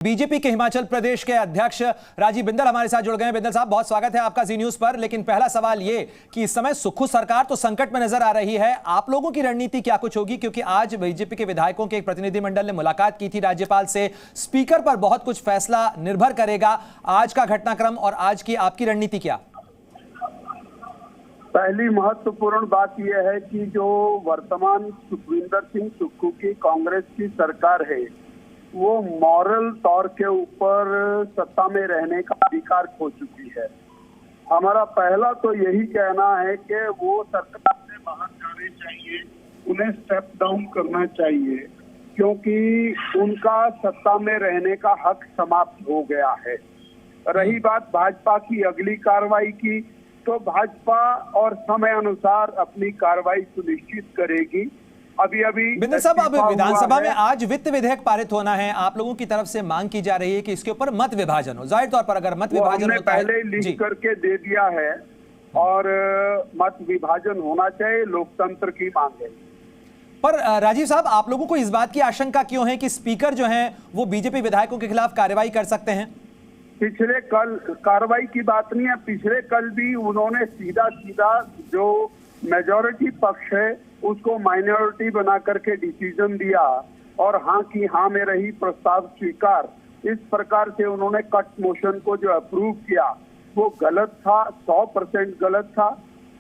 BJP के हिमाचल प्रदेश के अध्यक्ष राजीव बिंदल हमारे साथ जुड़ गए हैं। बिंदल साहब, बहुत स्वागत है आपका जी न्यूज पर। लेकिन पहला सवाल ये कि इस समय सुक्खू सरकार तो संकट में नजर आ रही है, आप लोगों की रणनीति क्या कुछ होगी? क्योंकि आज बीजेपी के विधायकों के एक प्रतिनिधिमंडल ने मुलाकात की थी राज्यपाल से। स्पीकर पर बहुत कुछ फैसला निर्भर करेगा। आज का घटनाक्रम और आज की आपकी रणनीति क्या? पहली महत्वपूर्ण बात यह है कि जो वर्तमान सुखविंदर सिंह सुक्खू की कांग्रेस की सरकार है, वो मॉरल तौर के ऊपर सत्ता में रहने का अधिकार खो चुकी है। हमारा पहला तो यही कहना है कि वो सरकार से बाहर जाने चाहिए, उन्हें स्टेप डाउन करना चाहिए, क्योंकि उनका सत्ता में रहने का हक समाप्त हो गया है। रही बात भाजपा की अगली कार्रवाई की, तो भाजपा और समय अनुसार अपनी कार्रवाई सुनिश्चित करेगी। अभी बिंदल साहब, अब विधानसभा में आज वित्त विधेयक पारित होना है, आप लोगों की तरफ से मांग की जा रही है कि इसके ऊपर मत विभाजन हो। जाहिर तौर पर अगर मत विभाजन होता है, पहले लिख करके दे दिया है और मत विभाजन होना चाहिए, लोकतंत्र की मांग है। पर राजीव साहब, आप लोगों को इस बात की आशंका क्यों है कि स्पीकर जो हैं वो बीजेपी विधायकों के खिलाफ कार्रवाई कर सकते हैं? पिछले कल कार्रवाई की बात नहीं है, पिछले कल भी उन्होंने सीधा जो मेजॉरिटी पक्ष है उसको माइनॉरिटी बना करके डिसीजन दिया और हाँ की हाँ में रही प्रस्ताव स्वीकार। इस प्रकार से उन्होंने कट मोशन को जो अप्रूव किया वो गलत था, 100% गलत था,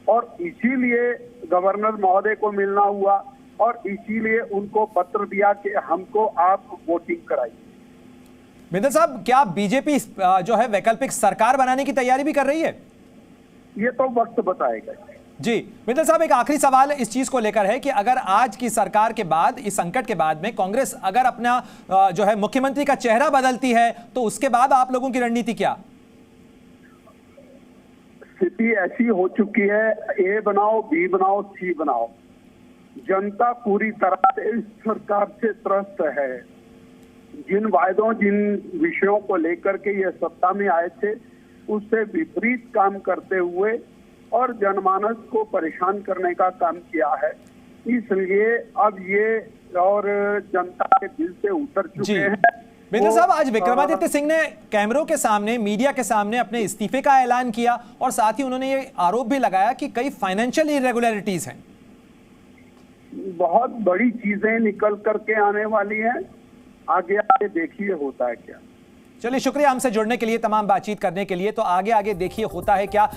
और इसीलिए गवर्नर महोदय को मिलना हुआ और इसीलिए उनको पत्र दिया कि हमको आप वोटिंग कराइए। बिंदल साहब, क्या बीजेपी जो है वैकल्पिक सरकार बनाने की तैयारी भी कर रही है? ये तो वक्त बताएगा जी। बिंदल साहब, एक आखिरी सवाल इस चीज को लेकर है कि अगर आज की सरकार के बाद, इस संकट के बाद में कांग्रेस अगर अपना जो है मुख्यमंत्री का चेहरा बदलती है तो उसके बाद आप लोगों की रणनीति क्या? स्थिति ऐसी हो चुकी है, ए बनाओ, बी बनाओ, सी बनाओ। जनता पूरी तरह से इस सरकार से त्रस्त है। जिन वायदों, जिन विषयों को लेकर के ये सत्ता में आए थे, उससे विपरीत काम करते हुए और जनमानस को परेशान करने का काम किया है। इसलिए अब ये और जनता के दिल से उतर चुके हैं। बिंदल साहब, आज विक्रमादित्य सिंह ने कैमरों के सामने, मीडिया के सामने अपने इस्तीफे का ऐलान किया और साथ ही उन्होंने ये आरोप भी लगाया कि कई फाइनेंशियल इरेगुलरिटीज हैं। बहुत बड़ी चीजें निकल करके आने वाली हैं, आगे आगे देखिए होता है क्या। चलिए, शुक्रिया हमसे जुड़ने के लिए, तमाम बातचीत करने के लिए। तो आगे आगे देखिए होता है क्या।